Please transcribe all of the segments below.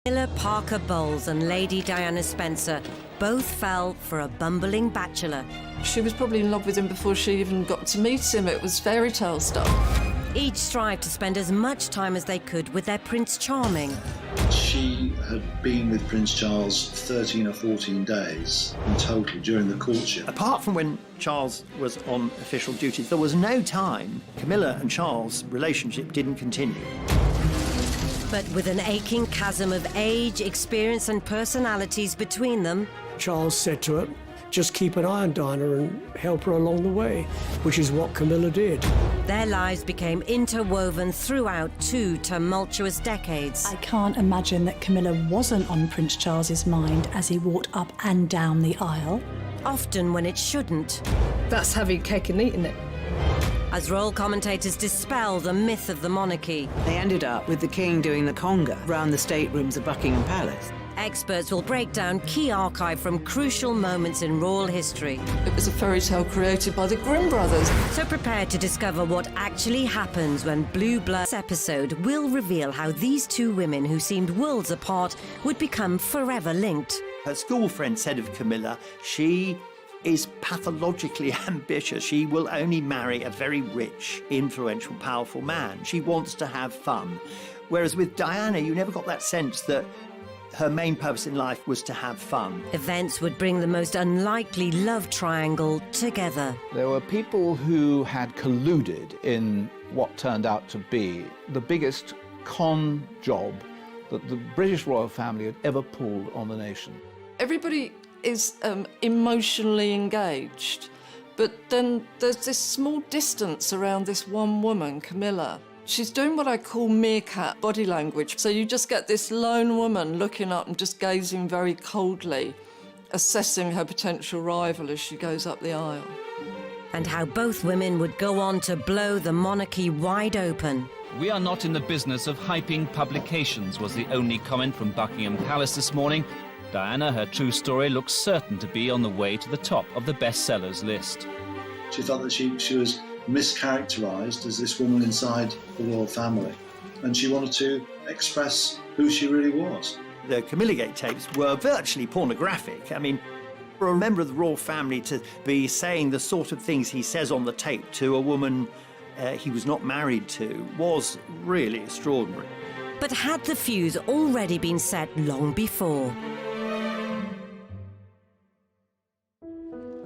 Camilla Parker Bowles and Lady Diana Spencer both fell for a bumbling bachelor. She was probably in love with him before she even got to meet him. It was fairy tale stuff. Each strived to spend as much time as they could with their Prince Charming. She had been with Prince Charles 13 or 14 days in total during the courtship. Apart from when Charles was on official duty, there was no time Camilla and Charles' relationship didn't continue. But with an aching chasm of age, experience and personalities between them, Charles said to her, just keep an eye on Diana and help her along the way, which is what Camilla did. their lives became interwoven throughout 2 tumultuous decades. I can't imagine that Camilla wasn't on Prince Charles's mind as he walked up and down the aisle. Often when it shouldn't. That's having cake and eating it. As royal commentators dispel the myth of the monarchy. They ended up with the king doing the conga round the staterooms of Buckingham Palace. Experts will break down key archive from crucial moments in royal history. It was a fairy tale created by the Grimm brothers. So prepare to discover what actually happens when Blue Blood's episode will reveal how these two women who seemed worlds apart would become forever linked. Her school friend said of Camilla, she is pathologically ambitious. She will only marry a very rich, influential, powerful man. She wants to have fun. Whereas with Diana, you never got that sense that her main purpose in life was to have fun. Events would bring the most unlikely love triangle together. There were people who had colluded in what turned out to be the biggest con job that the British royal family had ever pulled on the nation. Everybody is emotionally engaged, but then there's this small distance around this one woman, Camilla. She's doing what I call meerkat body language. So you just get this lone woman looking up and just gazing very coldly, assessing her potential rival as she goes up the aisle. And how both women would go on to blow the monarchy wide open. "We are not in the business of hyping publications," was the only comment from Buckingham Palace this morning. Diana, her true story, looks certain to be on the way to the top of the bestsellers list. She felt that she was mischaracterised as this woman inside the royal family, and she wanted to express who she really was. The Camilla Gate tapes were virtually pornographic. I mean, for a member of the royal family to be saying the sort of things he says on the tape to a woman he was not married to was really extraordinary. But had the fuse already been set long before?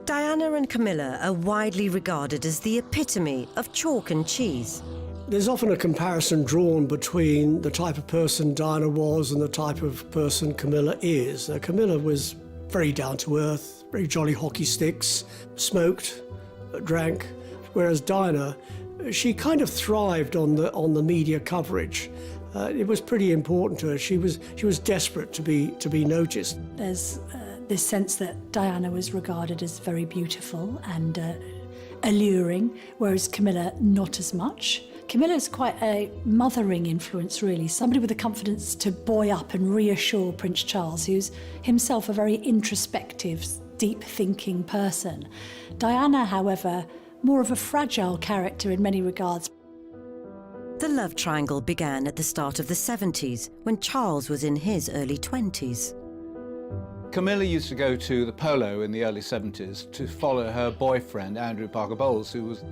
Diana and Camilla are widely regarded as the epitome of chalk and cheese. There's often a comparison drawn between the type of person Diana was and the type of person Camilla is. Camilla was very down-to-earth, very jolly hockey sticks, smoked, drank, whereas Diana, she kind of thrived on the media coverage. It was pretty important to her. She was desperate to be noticed. There's this sense that Diana was regarded as very beautiful and alluring, whereas Camilla not as much. Camilla's quite a mothering influence, really, somebody with the confidence to buoy up and reassure Prince Charles, who's himself a very introspective, deep-thinking person. Diana, however, more of a fragile character in many regards. The love triangle began at the start of the 70s, when Charles was in his early 20s. Camilla used to go to the polo in the early 70s to follow her boyfriend, Andrew Parker Bowles, who was,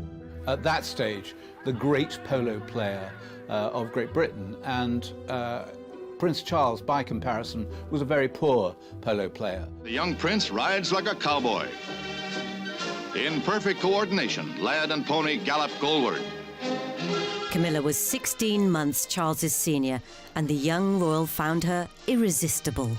at that stage, the great polo player of Great Britain. And Prince Charles, by comparison, was a very poor polo player. The young prince rides like a cowboy. In perfect coordination, lad and pony gallop goalward. Camilla was 16 months Charles's senior, and the young royal found her irresistible.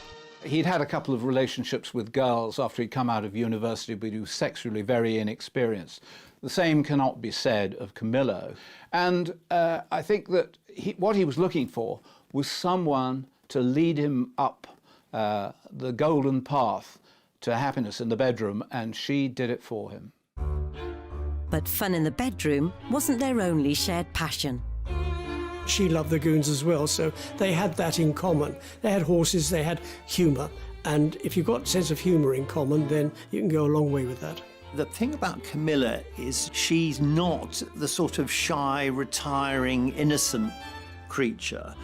He'd had a couple of relationships with girls after he'd come out of university, but he was sexually very inexperienced. The same cannot be said of Camilla. And I think that what he was looking for was someone to lead him up the golden path to happiness in the bedroom, and she did it for him. But fun in the bedroom wasn't their only shared passion. She loved the goons as well, so they had that in common. They had horses, they had humour, and if you've got a sense of humour in common, then you can go a long way with that. The thing about Camilla is she's not the sort of shy, retiring, innocent creature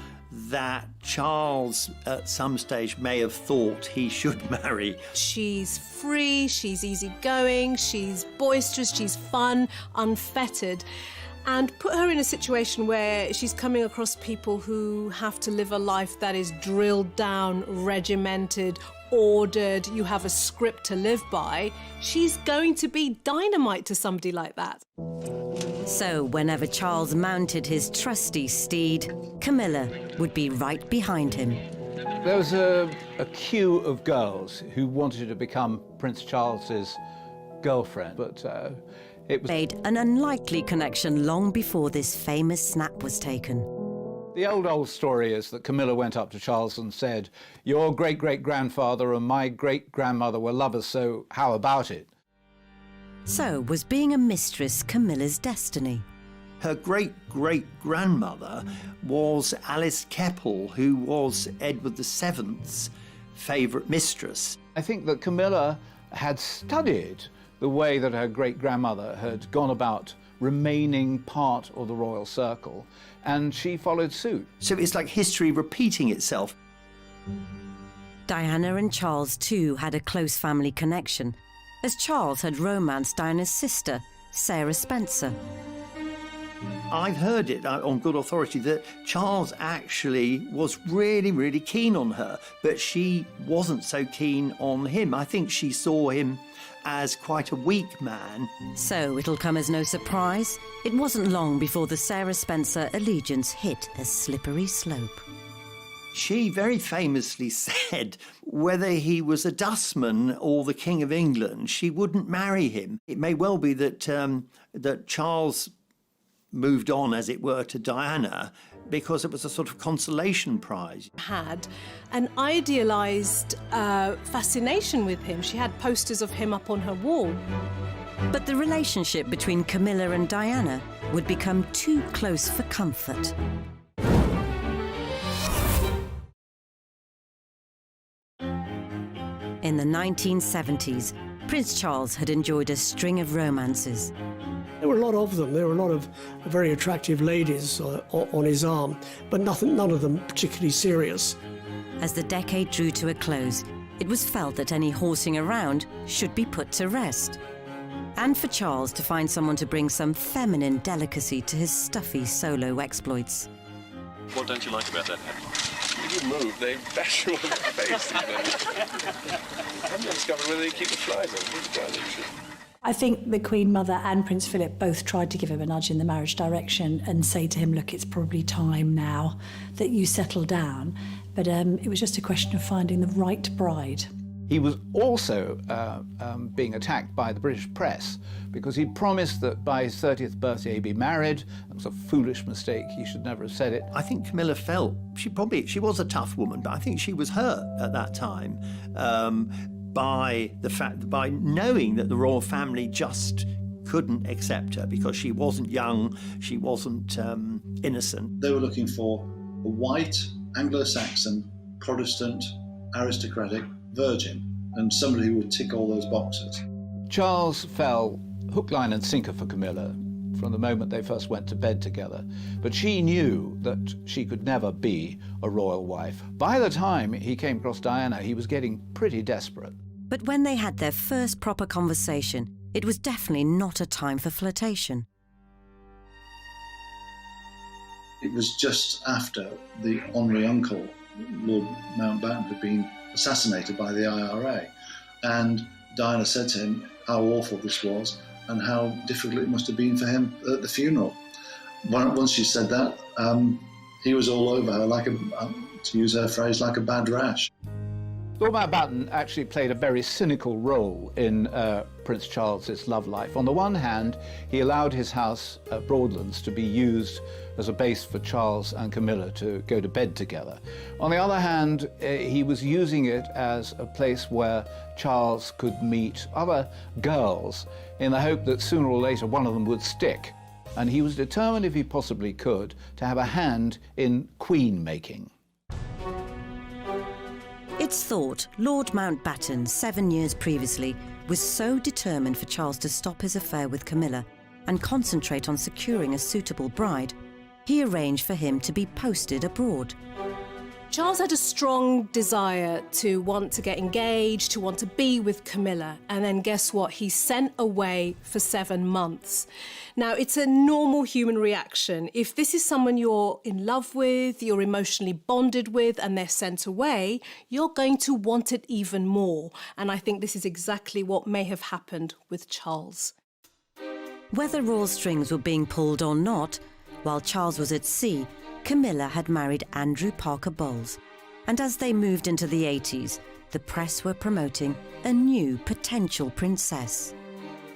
that Charles at some stage may have thought he should marry. She's free, she's easygoing, she's boisterous, she's fun, unfettered. And put her in a situation where she's coming across people who have to live a life that is drilled down, regimented, ordered, you have a script to live by. She's going to be dynamite to somebody like that. So whenever Charles mounted his trusty steed, Camilla would be right behind him. There was a queue of girls who wanted to become Prince Charles's girlfriend, but it was Made an unlikely connection long before this famous snap was taken. The old story is that Camilla went up to Charles and said, "Your great-great-grandfather and my great-grandmother were lovers, so how about it?" So was being a mistress Camilla's destiny? Her great-great-grandmother was Alice Keppel, who was Edward VII's favourite mistress. I think that Camilla had studied the way that her great-grandmother had gone about remaining part of the royal circle, and she followed suit. So it's like history repeating itself. Diana and Charles too had a close family connection, as Charles had romanced Diana's sister, Sarah Spencer. I've heard it on good authority that Charles actually was really, really keen on her, but she wasn't so keen on him. I think she saw him as quite a weak man. So it'll come as no surprise, it wasn't long before the Sarah Spencer allegiance hit a slippery slope. She very famously said whether he was a dustman or the King of England, she wouldn't marry him. It may well be that that Charles moved on, as it were, to Diana because it was a sort of consolation prize. Had an idealised fascination with him. She had posters of him up on her wall. But the relationship between Camilla and Diana would become too close for comfort. In the 1970s, Prince Charles had enjoyed a string of romances. There were a lot of them. There were a lot of very attractive ladies on his arm, but none of them particularly serious. As the decade drew to a close, it was felt that any horsing around should be put to rest. And for Charles to find someone to bring some feminine delicacy to his stuffy solo exploits. What don't you like about that hat? If you move, they bash you on the face. I haven't discovered whether they keep the flies on. I think the Queen Mother and Prince Philip both tried to give him a nudge in the marriage direction and say to him, look, it's probably time now that you settle down. But it was just a question of finding the right bride. He was also being attacked by the British press because he'd promised that by his 30th birthday he'd be married. It was a foolish mistake. He should never have said it. I think Camilla felt, she was a tough woman, but I think she was hurt at that time by the fact, by knowing that the royal family just couldn't accept her because she wasn't young, she wasn't innocent. They were looking for a white, Anglo-Saxon, Protestant, aristocratic virgin, and somebody who would tick all those boxes. Charles fell hook, line and sinker for Camilla from the moment they first went to bed together, but she knew that she could never be a royal wife. By the time he came across Diana, he was getting pretty desperate. But when they had their first proper conversation, it was definitely not a time for flirtation. It was just after the honorary uncle, Lord Mountbatten, had been assassinated by the IRA, and Diana said to him how awful this was and how difficult it must have been for him at the funeral. Once she said that, he was all over her, like to use her phrase, like a bad rash. Lord Mountbatten actually played a very cynical role in Prince Charles's love life. On the one hand, he allowed his house at Broadlands to be used as a base for Charles and Camilla to go to bed together. On the other hand, he was using it as a place where Charles could meet other girls in the hope that sooner or later one of them would stick. And he was determined, if he possibly could, to have a hand in queen-making. It's thought Lord Mountbatten, 7 years previously, was so determined for Charles to stop his affair with Camilla and concentrate on securing a suitable bride, he arranged for him to be posted abroad. Charles had a strong desire to want to get engaged, to want to be with Camilla, and then guess what? He's sent away for 7 months. Now, it's a normal human reaction. If this is someone you're in love with, you're emotionally bonded with, and they're sent away, you're going to want it even more. And I think this is exactly what may have happened with Charles. Whether all strings were being pulled or not, while Charles was at sea, Camilla had married Andrew Parker Bowles, and as they moved into the 80s, the press were promoting a new potential princess.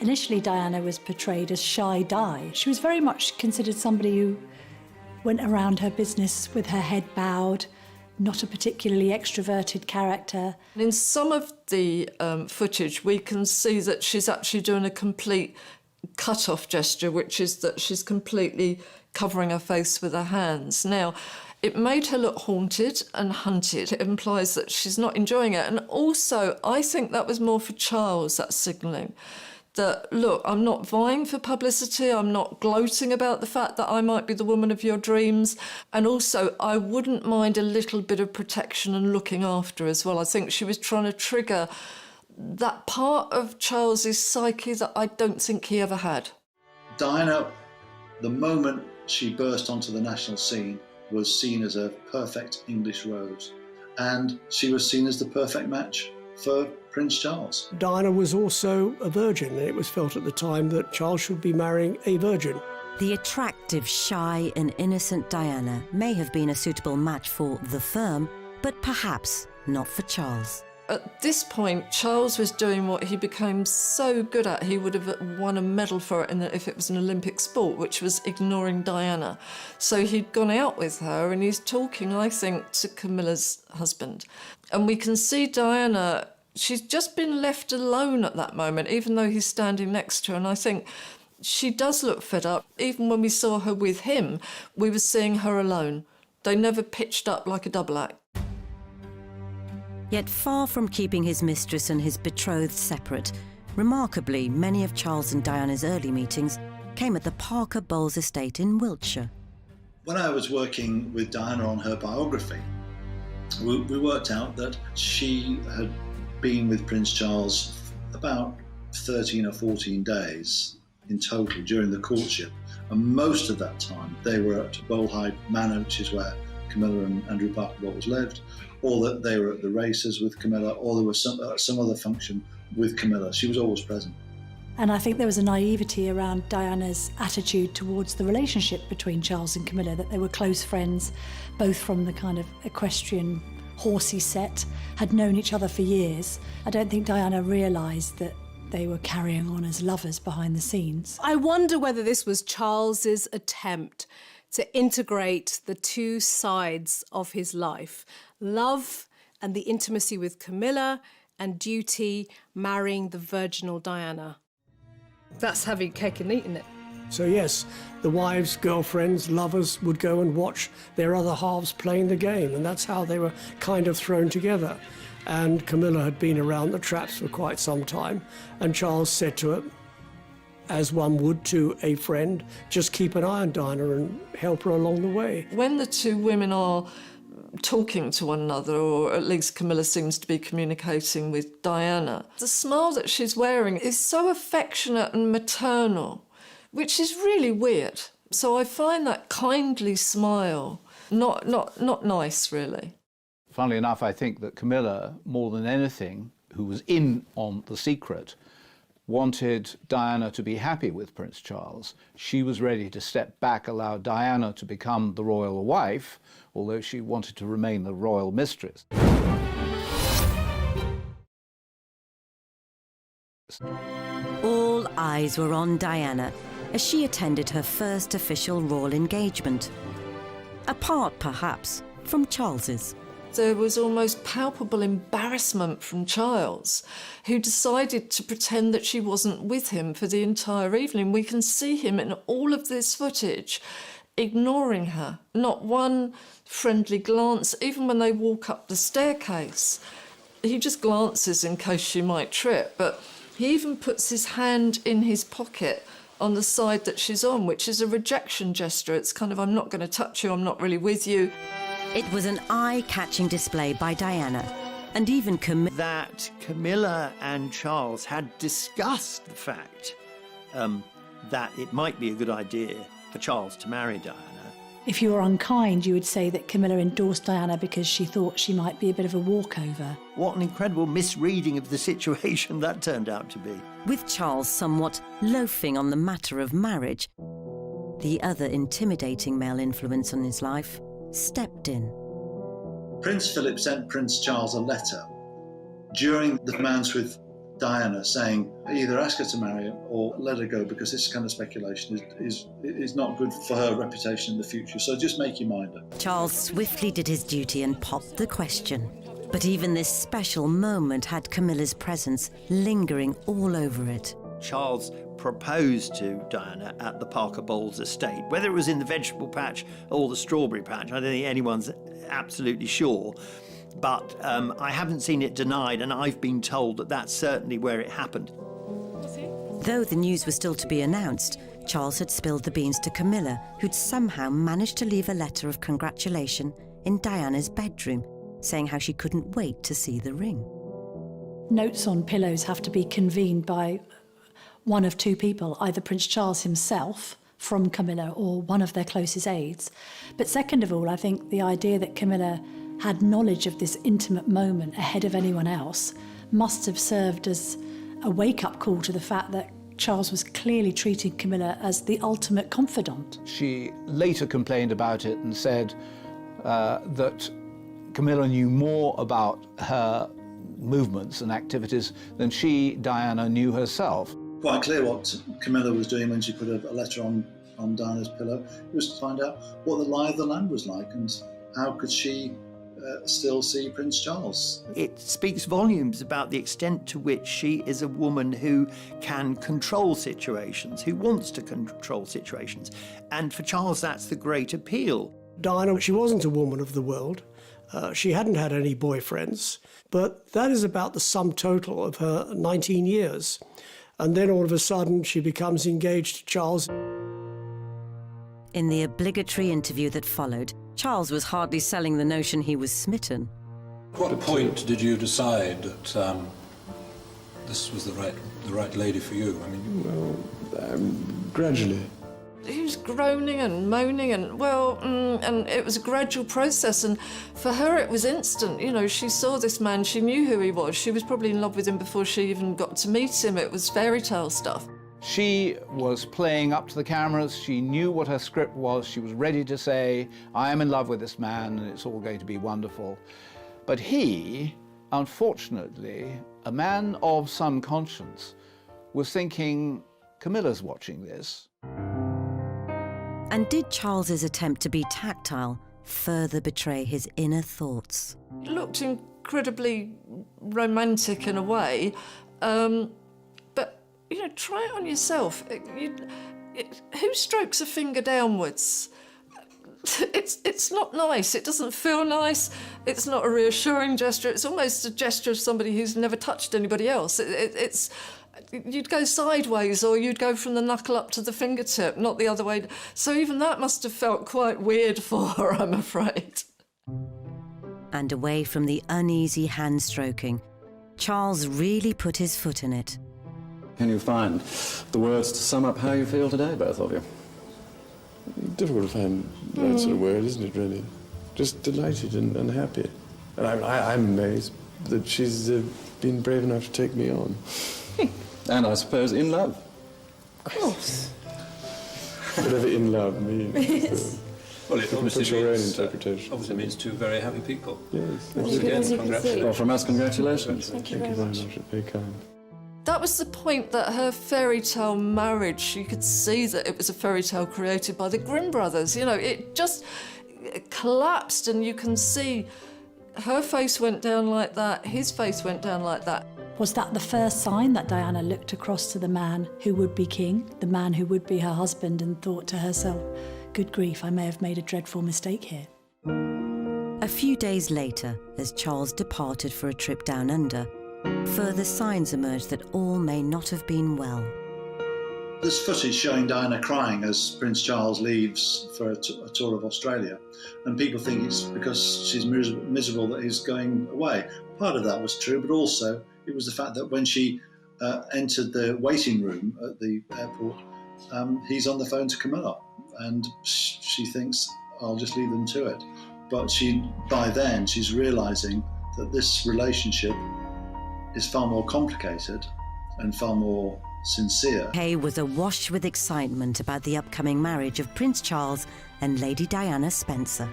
Initially, Diana was portrayed as shy Di. She was very much considered somebody who went around her business with her head bowed, not a particularly extroverted character. In some of the footage, we can see that she's actually doing a complete cut-off gesture, which is that she's completely covering her face with her hands. Now, it made her look haunted and hunted. It implies that she's not enjoying it. And also, I think that was more for Charles, that signalling. That, look, I'm not vying for publicity, I'm not gloating about the fact that I might be the woman of your dreams. And also, I wouldn't mind a little bit of protection and looking after as well. I think she was trying to trigger that part of Charles's psyche that I don't think he ever had. Diana, the moment she burst onto the national scene, was seen as a perfect English rose, and she was seen as the perfect match for Prince Charles. Diana was also a virgin, and it was felt at the time that Charles should be marrying a virgin. The attractive, shy and innocent Diana may have been a suitable match for the firm, but perhaps not for Charles. At this point, Charles was doing what he became so good at. He would have won a medal for it if it was an Olympic sport, which was ignoring Diana. So he'd gone out with her, and he's talking, I think, to Camilla's husband. And we can see Diana, she's just been left alone at that moment, even though he's standing next to her. And I think she does look fed up. Even when we saw her with him, we were seeing her alone. They never pitched up like a double act. Yet far from keeping his mistress and his betrothed separate, remarkably, many of Charles and Diana's early meetings came at the Parker Bowles estate in Wiltshire. When I was working with Diana on her biography, we worked out that she had been with Prince Charles about 13 or 14 days in total during the courtship. And most of that time they were at Bolehide Manor, which is where Camilla and Andrew Parker Bowles lived, or that they were at the races with Camilla, or there was some other function with Camilla. She was always present. And I think there was a naivety around Diana's attitude towards the relationship between Charles and Camilla, that they were close friends, both from the kind of equestrian, horsey set, had known each other for years. I don't think Diana realised that they were carrying on as lovers behind the scenes. I wonder whether this was Charles's attempt to integrate the two sides of his life, love and the intimacy with Camilla, and duty, marrying the virginal Diana. That's having cake and eating it. So yes, the wives, girlfriends, lovers would go and watch their other halves playing the game, and that's how they were kind of thrown together. And Camilla had been around the traps for quite some time, and Charles said to her, as one would to a friend, just keep an eye on Diana and help her along the way. When the two women are talking to one another, or at least Camilla seems to be communicating with Diana, the smile that she's wearing is so affectionate and maternal, which is really weird. So I find that kindly smile not nice, really. Funnily enough, I think that Camilla, more than anything, who was in on the secret, wanted Diana to be happy with Prince Charles. She was ready to step back, allow Diana to become the royal wife, although she wanted to remain the royal mistress. All eyes were on Diana as she attended her first official royal engagement. Apart, perhaps, from Charles's. There was almost palpable embarrassment from Charles, who decided to pretend that she wasn't with him for the entire evening. We can see him in all of this footage ignoring her. Not one friendly glance, even when they walk up the staircase. He just glances in case she might trip, but he even puts his hand in his pocket on the side that she's on, which is a rejection gesture. It's kind of, I'm not going to touch you, I'm not really with you. It was an eye-catching display by Diana, and even that Camilla and Charles had discussed the fact that it might be a good idea for Charles to marry Diana. If you were unkind, you would say that Camilla endorsed Diana because she thought she might be a bit of a walkover. What an incredible misreading of the situation that turned out to be. With Charles somewhat loafing on the matter of marriage, the other intimidating male influence on his life stepped in. Prince Philip sent Prince Charles a letter during the romance with Diana saying either ask her to marry him or let her go, because this kind of speculation is not good for her reputation in the future. So just make your mind up. Charles swiftly did his duty and popped the question. But even this special moment had Camilla's presence lingering all over it. Charles proposed to Diana at the Parker Bowles estate. Whether it was in the vegetable patch or the strawberry patch, I don't think anyone's absolutely sure. But I haven't seen it denied, and I've been told that that's certainly where it happened. Though the news was still to be announced, Charles had spilled the beans to Camilla, who'd somehow managed to leave a letter of congratulation in Diana's bedroom, saying how she couldn't wait to see the ring. Notes on pillows have to be convened by one of two people, either Prince Charles himself from Camilla or one of their closest aides. But second of all, I think the idea that Camilla had knowledge of this intimate moment ahead of anyone else must have served as a wake-up call to the fact that Charles was clearly treating Camilla as the ultimate confidant. She later complained about it and said that Camilla knew more about her movements and activities than she, Diana, knew herself. Quite clear what Camilla was doing when she put a letter on Diana's pillow. It was to find out what the lie of the land was like and how could she still see Prince Charles. It speaks volumes about the extent to which she is a woman who can control situations, who wants to control situations. And for Charles, that's the great appeal. Diana, she wasn't a woman of the world. She hadn't had any boyfriends, but that is about the sum total of her 19 years. And then all of a sudden she becomes engaged to Charles. In the obligatory interview that followed, Charles was hardly selling the notion he was smitten. At what point did you decide that this was the right lady for you? I mean, well, gradually. He was groaning and moaning and it was a gradual process, and for her it was instant. You know, she saw this man, she knew who he was, she was probably in love with him before she even got to meet him. It was fairy tale stuff. She was playing up to the cameras, she knew what her script was, she was ready to say, I am in love with this man and it's all going to be wonderful. But he, unfortunately, a man of some conscience, was thinking, Camilla's watching this. And did Charles's attempt to be tactile further betray his inner thoughts? It looked incredibly romantic in a way, but, you know, try it on yourself. Who strokes a finger downwards? It's not nice. It doesn't feel nice. It's not a reassuring gesture. It's almost a gesture of somebody who's never touched anybody else. You'd go sideways or you'd go from the knuckle up to the fingertip, not the other way. So even that must have felt quite weird for her, I'm afraid. And away from the uneasy hand stroking, Charles really put his foot in it. Can you find the words to sum up how you feel today, both of you? Difficult to find that sort of word, isn't it, really? Just delighted and happy. And I'm amazed that she's been brave enough to take me on. And I suppose in love. Of course. Whatever in love means. Well, it obviously interpretation. means two very happy people. Yes. Once again, congratulations. Well, from us, congratulations. Thank you very much. Very kind. That was the point, that her fairy tale marriage, you could see that it was a fairy tale created by the Grimm brothers. You know, it just collapsed, and you can see her face went down like that, his face went down like that. Was that the first sign that Diana looked across to the man who would be king, the man who would be her husband, and thought to herself, good grief, I may have made a dreadful mistake here? A few days later, as Charles departed for a trip down under, further signs emerged that all may not have been well. There's footage showing Diana crying as Prince Charles leaves for a tour of Australia, and people think it's because she's miserable that he's going away. Part of that was true, but also it was the fact that when she entered the waiting room at the airport, he's on the phone to Camilla, and she thinks, I'll just leave them to it. But by then, she's realising that this relationship is far more complicated and far more sincere. Kay was awash with excitement about the upcoming marriage of Prince Charles and Lady Diana Spencer.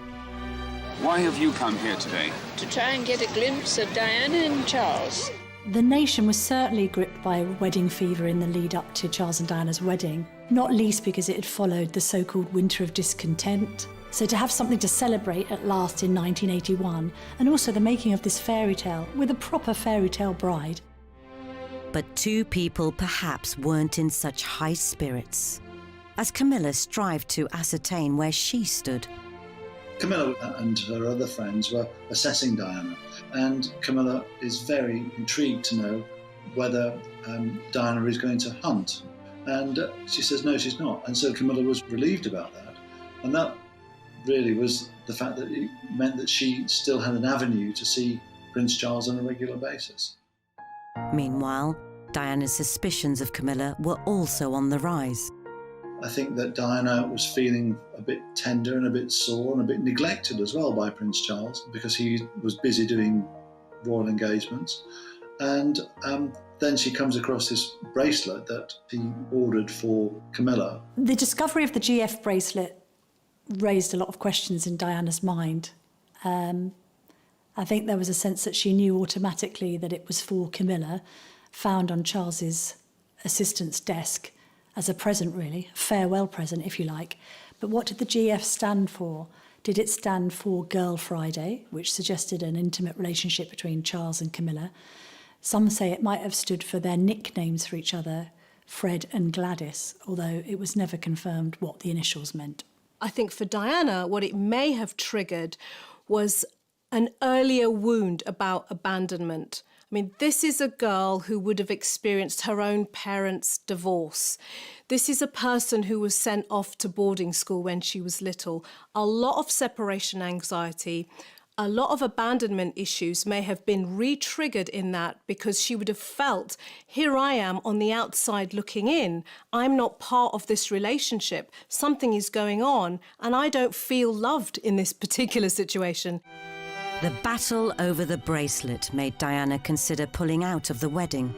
Why have you come here today? To try and get a glimpse of Diana and Charles. The nation was certainly gripped by wedding fever in the lead up to Charles and Diana's wedding, not least because it had followed the so-called Winter of Discontent. So to have something to celebrate at last in 1981, and also the making of this fairy tale with a proper fairy tale bride. But two people perhaps weren't in such high spirits, as Camilla strived to ascertain where she stood. Camilla and her other friends were assessing Diana, and Camilla is very intrigued to know whether Diana is going to hunt. And she says, no, she's not. And so Camilla was relieved about that. And that really was the fact that it meant that she still had an avenue to see Prince Charles on a regular basis. Meanwhile, Diana's suspicions of Camilla were also on the rise. I think that Diana was feeling a bit tender and a bit sore and a bit neglected as well by Prince Charles because he was busy doing royal engagements. And then she comes across this bracelet that he ordered for Camilla. The discovery of the GF bracelet raised a lot of questions in Diana's mind. I think there was a sense that she knew automatically that it was for Camilla, found on Charles's assistant's desk as a present, really, a farewell present, if you like. But what did the GF stand for? Did it stand for Girl Friday, which suggested an intimate relationship between Charles and Camilla? Some say it might have stood for their nicknames for each other, Fred and Gladys, although it was never confirmed what the initials meant. I think for Diana, what it may have triggered was an earlier wound about abandonment. I mean, this is a girl who would have experienced her own parents' divorce. This is a person who was sent off to boarding school when she was little. A lot of separation anxiety, a lot of abandonment issues may have been re-triggered in that because she would have felt, here I am on the outside looking in. I'm not part of this relationship. Something is going on and I don't feel loved in this particular situation. The battle over the bracelet made Diana consider pulling out of the wedding.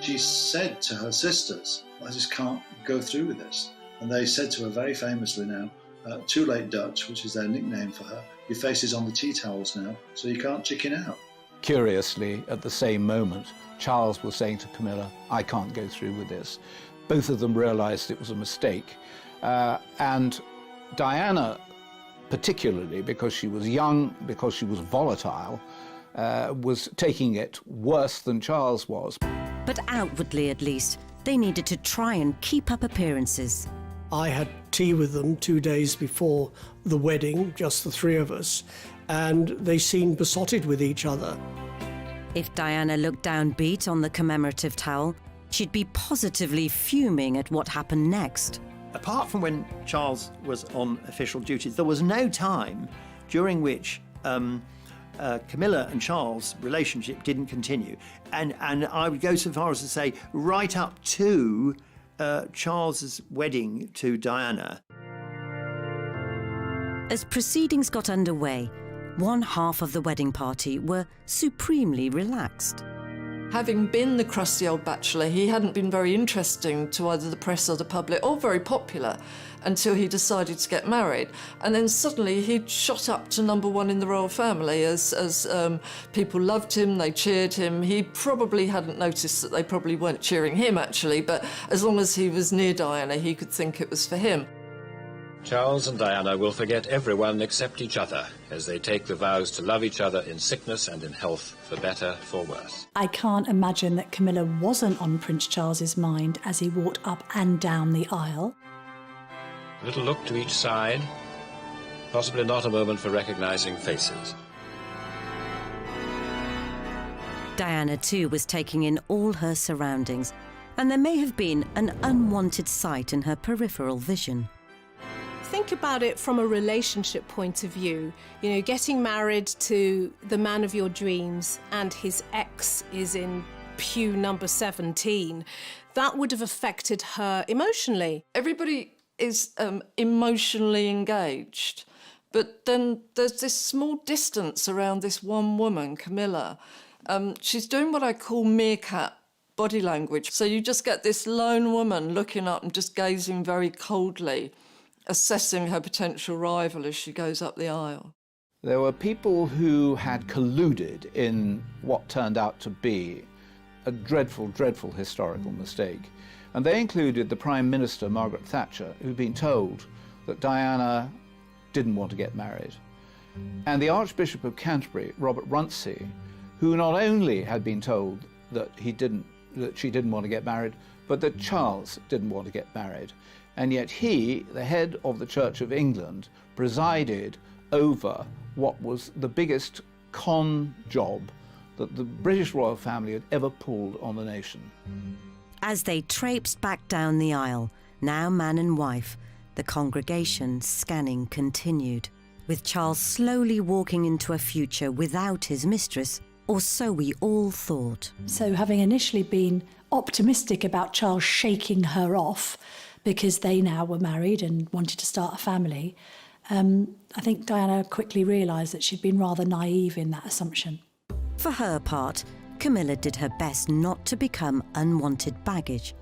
She said to her sisters, I just can't go through with this. And they said to her very famously now, too late Dutch, which is their nickname for her, your face is on the tea towels now, so you can't chicken out. Curiously, at the same moment, Charles was saying to Camilla, I can't go through with this. Both of them realised it was a mistake. And Diana, particularly because she was young, because she was volatile, was taking it worse than Charles was. But outwardly, at least, they needed to try and keep up appearances. I had tea with them 2 days before the wedding, just the three of us, and they seemed besotted with each other. If Diana looked downbeat on the commemorative towel, she'd be positively fuming at what happened next. Apart from when Charles was on official duties, there was no time during which Camilla and Charles' relationship didn't continue. And I would go so far as to say right up to Charles's wedding to Diana. As proceedings got underway, one half of the wedding party were supremely relaxed. Having been the crusty old bachelor, he hadn't been very interesting to either the press or the public, or very popular, until he decided to get married. And then suddenly he'd shot up to #1 in the royal family as people loved him, they cheered him. He probably hadn't noticed that they probably weren't cheering him, actually, but as long as he was near Diana, he could think it was for him. Charles and Diana will forget everyone except each other as they take the vows to love each other in sickness and in health, for better, for worse. I can't imagine that Camilla wasn't on Prince Charles's mind as he walked up and down the aisle. A little look to each side, possibly not a moment for recognising faces. Diana, too, was taking in all her surroundings, and there may have been an unwanted sight in her peripheral vision. Think about it from a relationship point of view. You know, getting married to the man of your dreams and his ex is in pew number 17. That would have affected her emotionally. Everybody is emotionally engaged, but then there's this small distance around this one woman, Camilla. She's doing what I call meerkat body language. So you just get this lone woman looking up and just gazing very coldly, assessing her potential rival as she goes up the aisle. There were people who had colluded in what turned out to be a dreadful, dreadful historical mistake. And they included the Prime Minister, Margaret Thatcher, who'd been told that Diana didn't want to get married, and the Archbishop of Canterbury, Robert Runcie, who not only had been told that she didn't want to get married, but that Charles didn't want to get married. And yet he, the head of the Church of England, presided over what was the biggest con job that the British royal family had ever pulled on the nation. As they traipsed back down the aisle, now man and wife, the congregation scanning continued, with Charles slowly walking into a future without his mistress, or so we all thought. So having initially been optimistic about Charles shaking her off because they now were married and wanted to start a family, I think Diana quickly realised that she'd been rather naive in that assumption. For her part, Camilla did her best not to become unwanted baggage.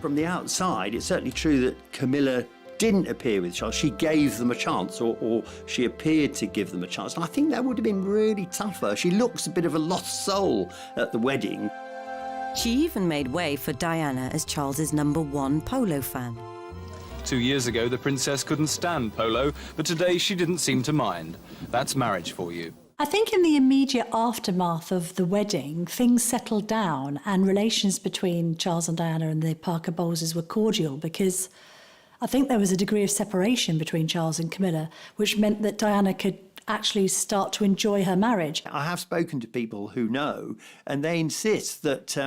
From the outside, it's certainly true that Camilla didn't appear with Charles. She gave them a chance, or she appeared to give them a chance. And I think that would have been really tougher. She looks a bit of a lost soul at the wedding. She even made way for Diana as Charles's #1 polo fan. 2 years ago, the princess couldn't stand polo, but today she didn't seem to mind. That's marriage for you. I think in the immediate aftermath of the wedding, things settled down and relations between Charles and Diana and the Parker Bowleses were cordial, because I think there was a degree of separation between Charles and Camilla, which meant that Diana could actually start to enjoy her marriage. I have spoken to people who know, and they insist that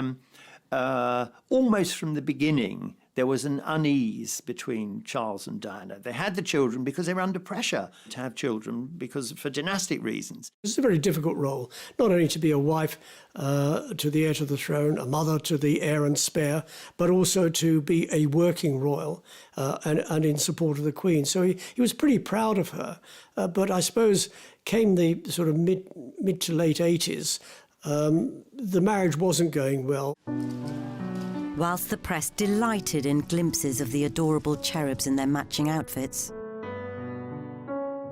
almost from the beginning, there was an unease between Charles and Diana. They had the children because they were under pressure to have children for dynastic reasons. It's a very difficult role, not only to be a wife to the heir to the throne, a mother to the heir and spare, but also to be a working royal and in support of the Queen. So he was pretty proud of her. But I suppose came the sort of mid to late 80s, the marriage wasn't going well. Whilst the press delighted in glimpses of the adorable cherubs in their matching outfits,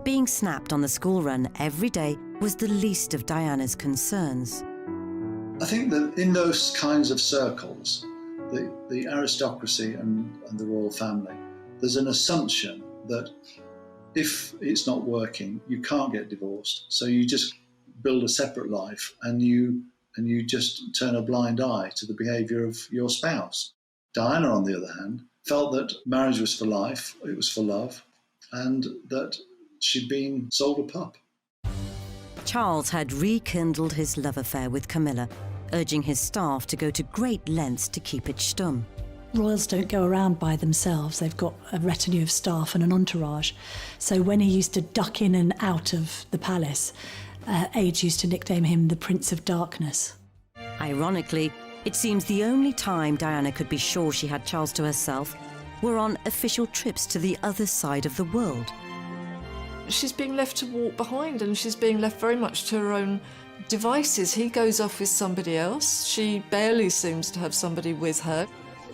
being snapped on the school run every day was the least of Diana's concerns. I think that in those kinds of circles, the aristocracy and the royal family, there's an assumption that if it's not working, you can't get divorced. So you just build a separate life and you just turn a blind eye to the behaviour of your spouse. Diana, on the other hand, felt that marriage was for life, it was for love, and that she'd been sold a pup. Charles had rekindled his love affair with Camilla, urging his staff to go to great lengths to keep it stum. Royals don't go around by themselves. They've got a retinue of staff and an entourage. So when he used to duck in and out of the palace, aides used to nickname him the Prince of Darkness. Ironically, it seems the only time Diana could be sure she had Charles to herself were on official trips to the other side of the world. She's being left to walk behind, and she's being left very much to her own devices. He goes off with somebody else. She barely seems to have somebody with her.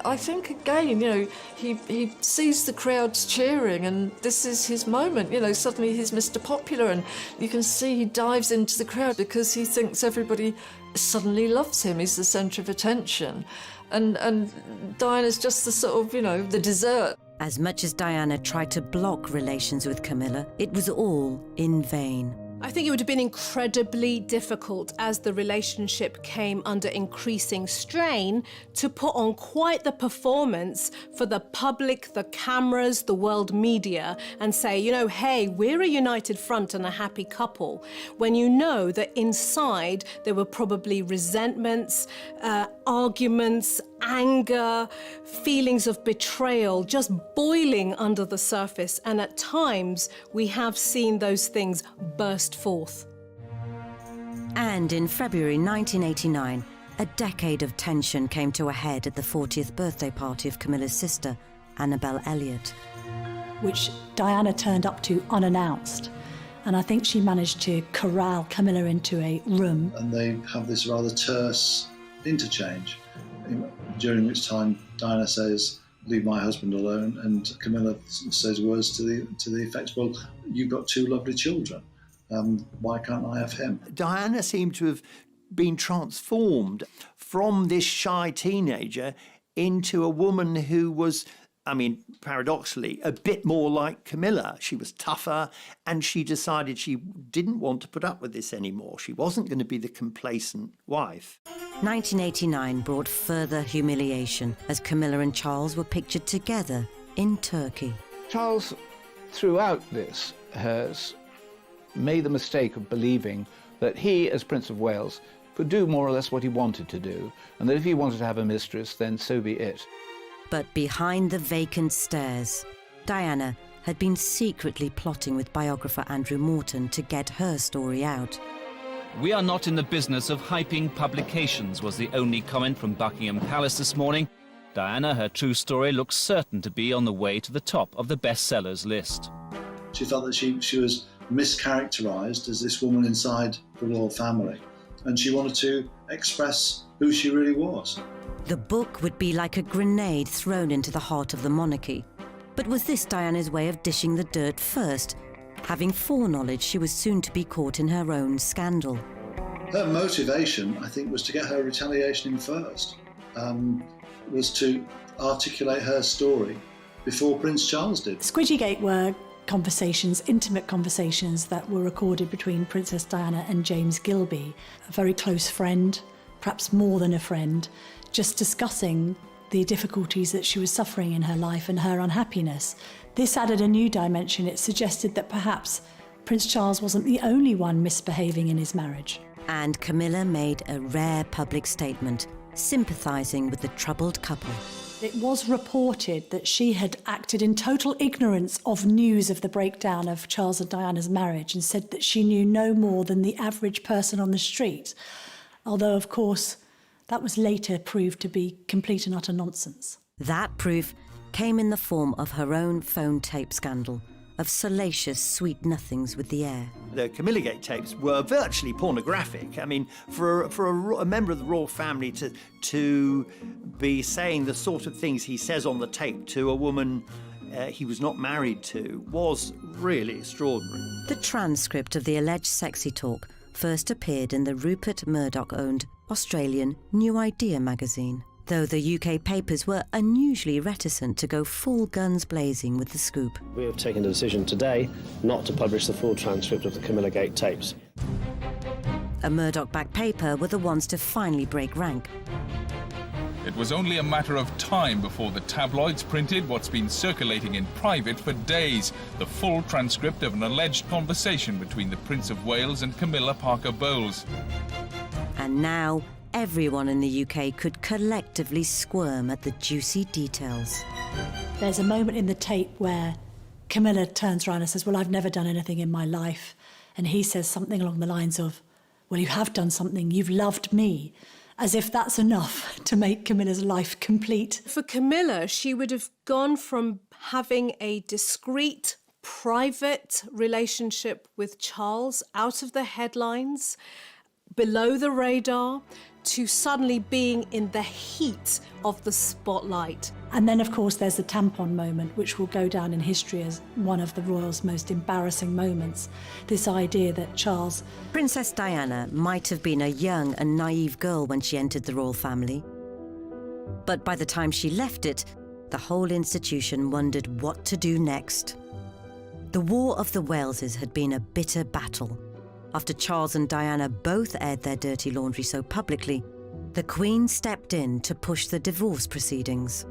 I think, again, he sees the crowds cheering, and this is his moment. Suddenly he's Mr. Popular, and you can see he dives into the crowd because he thinks everybody suddenly loves him. He's the centre of attention. And Diana's just the sort of, the dessert. As much as Diana tried to block relations with Camilla, it was all in vain. I think it would have been incredibly difficult, as the relationship came under increasing strain, to put on quite the performance for the public, the cameras, the world media, and say, hey, we're a united front and a happy couple, when you know that inside there were probably resentments, arguments, anger, feelings of betrayal just boiling under the surface, and at times we have seen those things burst forth. And in February 1989, a decade of tension came to a head at the 40th birthday party of Camilla's sister, Annabel Elliott, which Diana turned up to unannounced. And I think she managed to corral Camilla into a room. And they have this rather terse interchange, during which time Diana says, "Leave my husband alone," and Camilla says words to the effect, "Well, you've got two lovely children. Why can't I have him?" Diana seemed to have been transformed from this shy teenager into a woman who was, I mean, paradoxically, a bit more like Camilla. She was tougher, and she decided she didn't want to put up with this anymore. She wasn't going to be the complacent wife. 1989 brought further humiliation as Camilla and Charles were pictured together in Turkey. Charles, throughout this, has made the mistake of believing that he, as Prince of Wales, could do more or less what he wanted to do, and that if he wanted to have a mistress, then so be it. But behind the vacant stairs, Diana had been secretly plotting with biographer Andrew Morton to get her story out. "We are not in the business of hyping publications," was the only comment from Buckingham Palace this morning. Diana, her true story, looks certain to be on the way to the top of the bestsellers list. She felt that she was mischaracterised as this woman inside the royal family, and she wanted to express who she really was. The book would be like a grenade thrown into the heart of the monarchy. But was this Diana's way of dishing the dirt first, having foreknowledge she was soon to be caught in her own scandal? Her motivation, I think, was to get her retaliation in first, was to articulate her story before Prince Charles did. Squidgygate were conversations, intimate conversations that were recorded between Princess Diana and James Gilbey, a very close friend, perhaps more than a friend, just discussing the difficulties that she was suffering in her life and her unhappiness. This added a new dimension. It suggested that perhaps Prince Charles wasn't the only one misbehaving in his marriage. And Camilla made a rare public statement, sympathising with the troubled couple. It was reported that she had acted in total ignorance of news of the breakdown of Charles and Diana's marriage and said that she knew no more than the average person on the street. Although, of course, that was later proved to be complete and utter nonsense. That proof came in the form of her own phone tape scandal, of salacious sweet nothings with the heir. The Camilla Gate tapes were virtually pornographic. I mean, for a member of the royal family to be saying the sort of things he says on the tape to a woman he was not married to was really extraordinary. The transcript of the alleged sexy talk first appeared in the Rupert Murdoch-owned Australian New Idea magazine, though the UK papers were unusually reticent to go full guns blazing with the scoop. We have taken the decision today not to publish the full transcript of the Camilla Gate tapes. A Murdoch-backed paper were the ones to finally break rank. It was only a matter of time before the tabloids printed what's been circulating in private for days, the full transcript of an alleged conversation between the Prince of Wales and Camilla Parker Bowles. And now, everyone in the UK could collectively squirm at the juicy details. There's a moment in the tape where Camilla turns around and says, "Well, I've never done anything in my life." And he says something along the lines of, "Well, you have done something, you've loved me." As if that's enough to make Camilla's life complete. For Camilla, she would have gone from having a discreet, private relationship with Charles out of the headlines, below the radar, to suddenly being in the heat of the spotlight. And then, of course, there's the tampon moment, which will go down in history as one of the royals' most embarrassing moments. This idea that Charles... Princess Diana might have been a young and naive girl when she entered the royal family. But by the time she left it, the whole institution wondered what to do next. The War of the Waleses had been a bitter battle. After Charles and Diana both aired their dirty laundry so publicly, the Queen stepped in to push the divorce proceedings.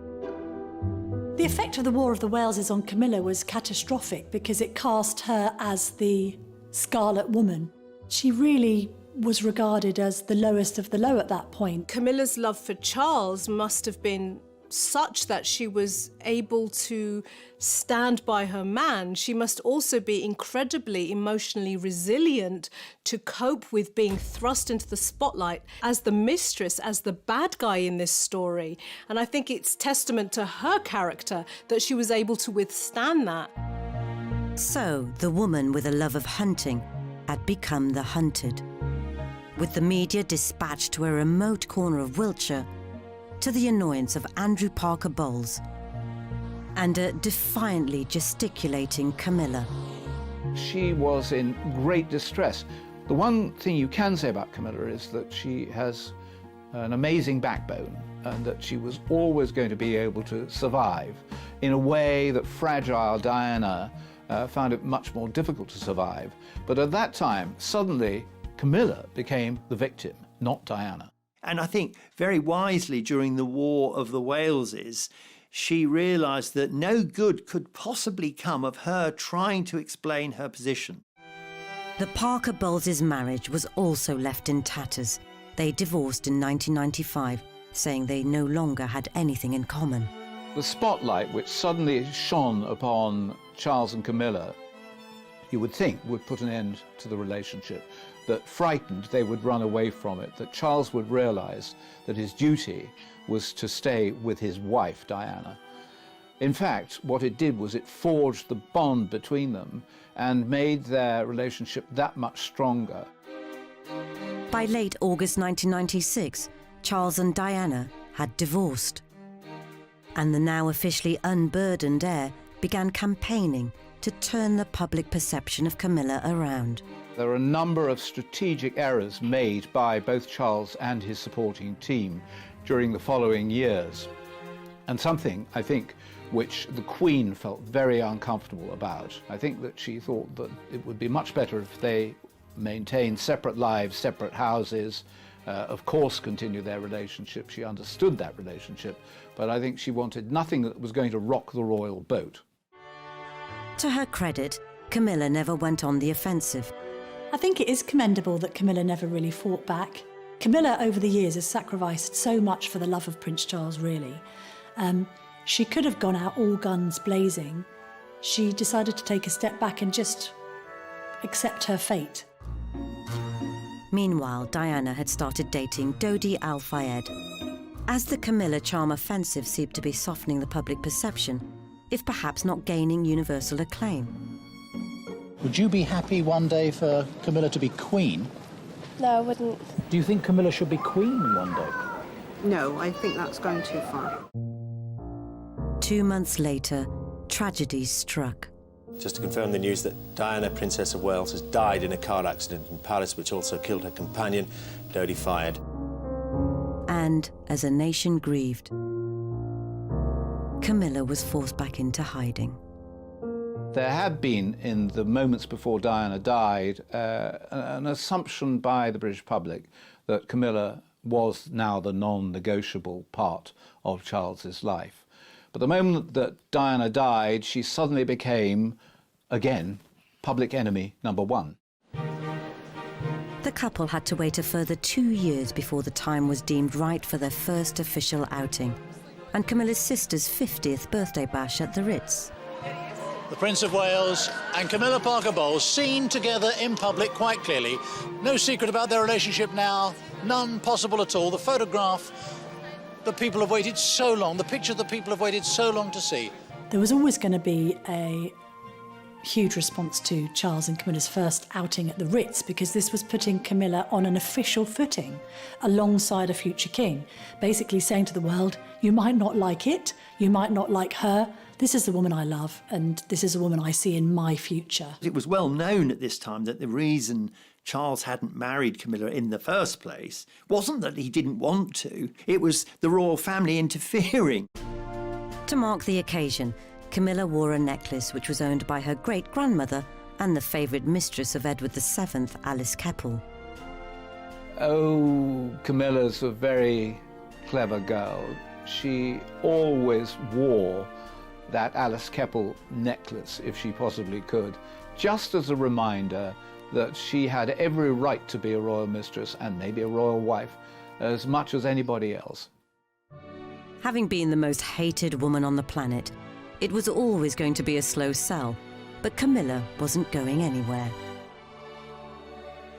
The effect of the War of the Waleses on Camilla was catastrophic because it cast her as the Scarlet Woman. She really was regarded as the lowest of the low at that point. Camilla's love for Charles must have been such that she was able to stand by her man. She must also be incredibly emotionally resilient to cope with being thrust into the spotlight as the mistress, as the bad guy in this story. And I think it's testament to her character that she was able to withstand that. So, the woman with a love of hunting had become the hunted. With the media dispatched to a remote corner of Wiltshire, to the annoyance of Andrew Parker Bowles and a defiantly gesticulating Camilla. She was in great distress. The one thing you can say about Camilla is that she has an amazing backbone and that she was always going to be able to survive in a way that fragile Diana found it much more difficult to survive. But at that time, suddenly, Camilla became the victim, not Diana. And I think very wisely during the War of the Waleses, she realised that no good could possibly come of her trying to explain her position. The Parker Bowles' marriage was also left in tatters. They divorced in 1995, saying they no longer had anything in common. The spotlight which suddenly shone upon Charles and Camilla, you would think would put an end to the relationship, that frightened they would run away from it, that Charles would realise that his duty was to stay with his wife, Diana. In fact, what it did was it forged the bond between them and made their relationship that much stronger. By late August 1996, Charles and Diana had divorced. And the now officially unburdened heir began campaigning to turn the public perception of Camilla around. There are a number of strategic errors made by both Charles and his supporting team during the following years. And something, I think, which the Queen felt very uncomfortable about. I think that she thought that it would be much better if they maintained separate lives, separate houses, of course continue their relationship. She understood that relationship, but I think she wanted nothing that was going to rock the royal boat. To her credit, Camilla never went on the offensive. I think it is commendable that Camilla never really fought back. Camilla, over the years, has sacrificed so much for the love of Prince Charles, really. She could have gone out all guns blazing. She decided to take a step back and just accept her fate. Meanwhile, Diana had started dating Dodi Al-Fayed. As the Camilla charm offensive seemed to be softening the public perception, if perhaps not gaining universal acclaim. Would you be happy one day for Camilla to be Queen? No, I wouldn't. Do you think Camilla should be Queen one day? No, I think that's going too far. 2 months later, tragedy struck. Just to confirm the news that Diana, Princess of Wales, has died in a car accident in Paris, which also killed her companion, Dodi Fayed. And as a nation grieved, Camilla was forced back into hiding. There had been, in the moments before Diana died, an assumption by the British public that Camilla was now the non-negotiable part of Charles's life. But the moment that Diana died, she suddenly became, again, public enemy number one. The couple had to wait a further 2 years before the time was deemed right for their first official outing, and Camilla's sister's 50th birthday bash at the Ritz. The Prince of Wales and Camilla Parker Bowles seen together in public quite clearly. No secret about their relationship now, none possible at all. The photograph that people have waited so long, the picture that people have waited so long to see. There was always going to be a huge response to Charles and Camilla's first outing at the Ritz, because this was putting Camilla on an official footing alongside a future king, basically saying to the world, you might not like it, you might not like her, this is the woman I love, and this is a woman I see in my future. It was well known at this time that the reason Charles hadn't married Camilla in the first place wasn't that he didn't want to, it was the royal family interfering. To mark the occasion, Camilla wore a necklace which was owned by her great-grandmother and the favourite mistress of Edward VII, Alice Keppel. Oh, Camilla's a very clever girl. She always wore that Alice Keppel necklace, if she possibly could, just as a reminder that she had every right to be a royal mistress and maybe a royal wife as much as anybody else. Having been the most hated woman on the planet, it was always going to be a slow sell, but Camilla wasn't going anywhere.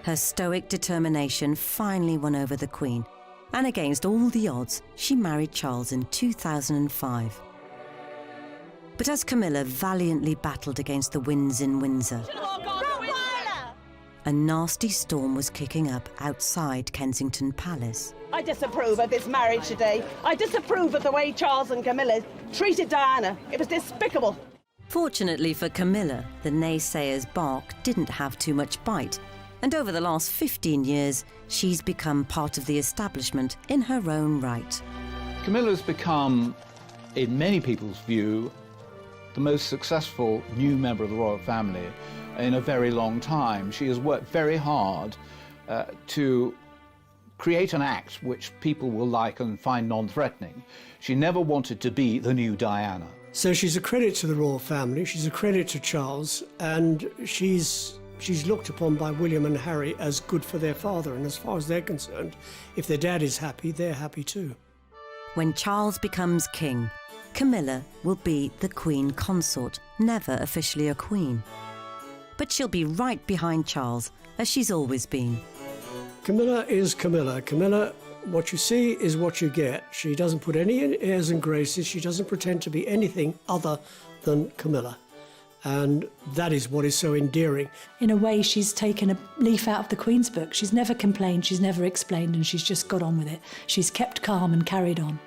Her stoic determination finally won over the Queen, and against all the odds, she married Charles in 2005. But as Camilla valiantly battled against the winds in Windsor, a nasty storm was kicking up outside Kensington Palace. I disapprove of this marriage today. I disapprove of the way Charles and Camilla treated Diana. It was despicable. Fortunately for Camilla, the naysayers' bark didn't have too much bite, and over the last 15 years, she's become part of the establishment in her own right. Camilla's become, in many people's view, the most successful new member of the royal family in a very long time. She has worked very hard to create an act which people will like and find non-threatening. She never wanted to be the new Diana. So she's a credit to the royal family, she's a credit to Charles, and she's looked upon by William and Harry as good for their father, and as far as they're concerned, if their dad is happy, they're happy too. When Charles becomes king, Camilla will be the Queen Consort, never officially a queen. But she'll be right behind Charles, as she's always been. Camilla is Camilla. Camilla, what you see is what you get. She doesn't put any airs and graces. She doesn't pretend to be anything other than Camilla. And that is what is so endearing. In a way, she's taken a leaf out of the Queen's book. She's never complained, she's never explained, and she's just got on with it. She's kept calm and carried on.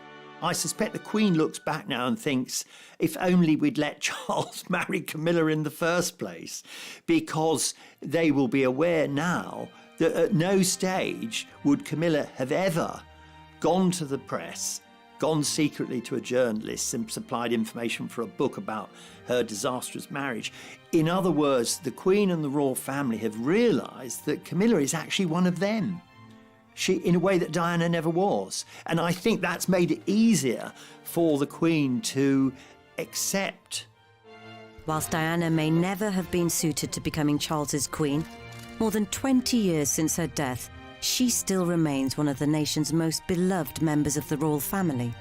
I suspect the Queen looks back now and thinks, if only we'd let Charles marry Camilla in the first place, because they will be aware now that at no stage would Camilla have ever gone to the press, gone secretly to a journalist and supplied information for a book about her disastrous marriage. In other words, the Queen and the royal family have realised that Camilla is actually one of them. She, in a way that Diana never was. And I think that's made it easier for the Queen to accept. Whilst Diana may never have been suited to becoming Charles's queen, more than 20 years since her death, she still remains one of the nation's most beloved members of the royal family.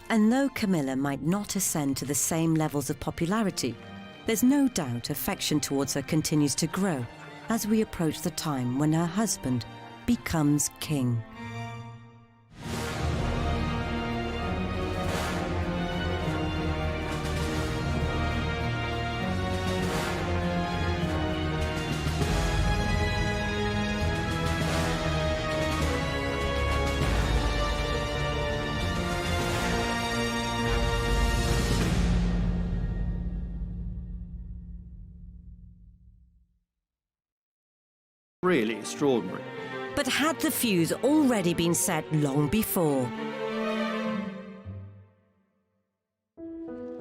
And though Camilla might not ascend to the same levels of popularity, there's no doubt affection towards her continues to grow as we approach the time when her husband becomes king. Really extraordinary. But had the fuse already been set long before?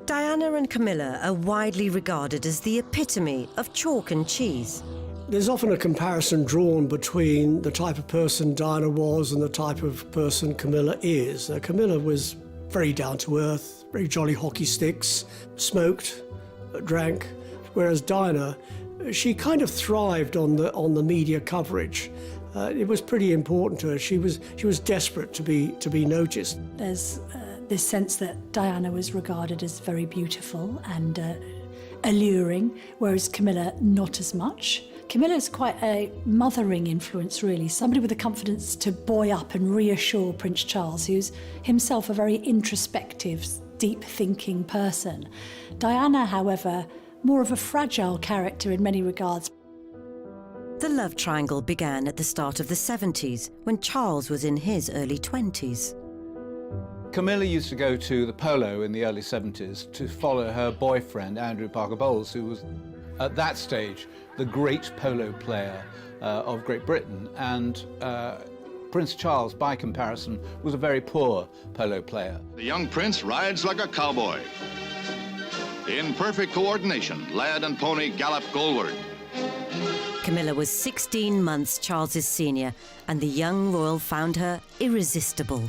Diana and Camilla are widely regarded as the epitome of chalk and cheese. There's often a comparison drawn between the type of person Diana was and the type of person Camilla is. Camilla was very down-to-earth, very jolly hockey sticks, smoked, drank, whereas Diana, she kind of thrived on the media coverage. It was pretty important to her. She was desperate to be noticed. There's this sense that Diana was regarded as very beautiful and alluring, whereas Camilla not as much. Camilla's quite a mothering influence, really, somebody with the confidence to buoy up and reassure Prince Charles, who's himself a very introspective, deep-thinking person. Diana, however, more of a fragile character in many regards. The love triangle began at the start of the 70s, when Charles was in his early 20s. Camilla used to go to the polo in the early 70s to follow her boyfriend, Andrew Parker Bowles, who was, at that stage, the great polo player of Great Britain. And Prince Charles, by comparison, was a very poor polo player. The young prince rides like a cowboy. In perfect coordination, lad and pony gallop goalward. Camilla was 16 months Charles's senior, and the young royal found her irresistible.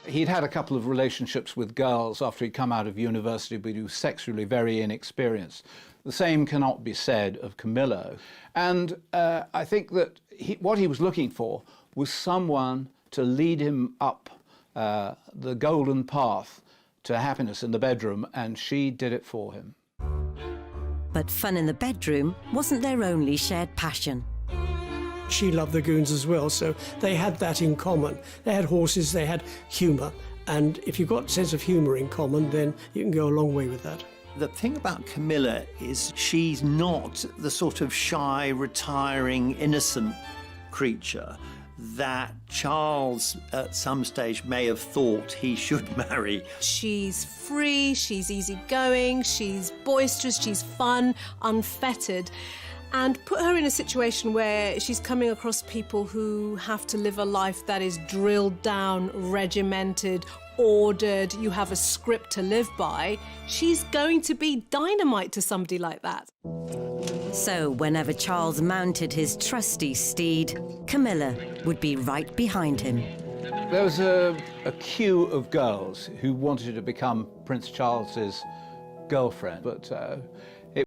He'd had a couple of relationships with girls after he'd come out of university, but he was sexually very inexperienced. The same cannot be said of Camilla. And I think that what he was looking for was someone to lead him up the golden path to happiness in the bedroom, and she did it for him. But fun in the bedroom wasn't their only shared passion. She loved the goons as well, so they had that in common. They had horses, they had humour, and if you've got a sense of humour in common, then you can go a long way with that. The thing about Camilla is she's not the sort of shy, retiring, innocent creature that Charles at some stage may have thought he should marry. She's free, she's easygoing, she's boisterous, she's fun, unfettered. And put her in a situation where she's coming across people who have to live a life that is drilled down, regimented, ordered, you have a script to live by. She's going to be dynamite to somebody like that. So whenever Charles mounted his trusty steed, Camilla would be right behind him. There was a queue of girls who wanted to become Prince Charles's girlfriend, but